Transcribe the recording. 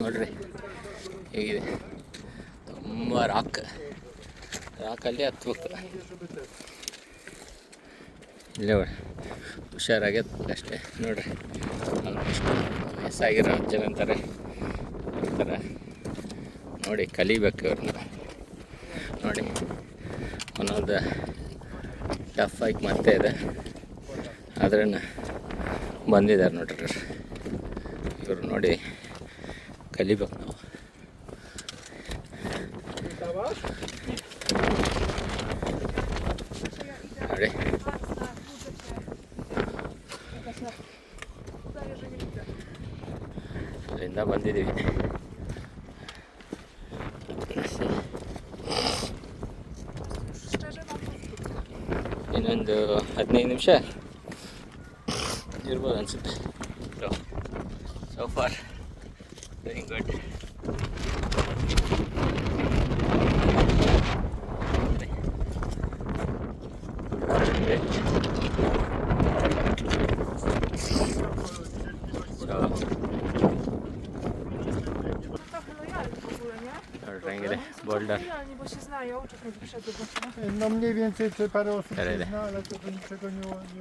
ನೋಡ್ರಿ ಹೇಗಿದೆ, ತುಂಬ ರಾಕಲ್ಲಿ ಹತ್ಬೇಕು. ಇಲ್ಲೇ ಹುಷಾರಾಗಿ ಅಷ್ಟೇ. ನೋಡ್ರಿ ಎಷ್ಟು ವಯಸ್ಸಾಗಿರೋ ಜನ ಅಂತಾರೆ ಇರ್ತಾರೆ ನೋಡಿ, ಕಲಿಬೇಕು ಇವ್ರನ್ನ ನೋಡಿ. ಒಂದೊಂದು ಟಫ್ ಆಗಿ ಮತ್ತೆ ಇದೆ, ಆದ್ರೆ ಬಂದಿದ್ದಾರೆ ನೋಡ್ರಿ ಇವರು. ನೋಡಿ ಕಲಿಬೇಕು ನಾವು. ನೋಡಿ ಅಲ್ಲಿಂದ ಬಂದಿದ್ದೀವಿ. ಇನ್ನೊಂದು 15 ನಿಮಿಷ ಇರ್ಬೋದು ಅನಿಸುತ್ತೆ. So for doing good. Ręgry, boulder. Bo się znają, czekaj, wyszedł właśnie. No mniej więcej parę osób Tereny. się zna, ale to do niczego nie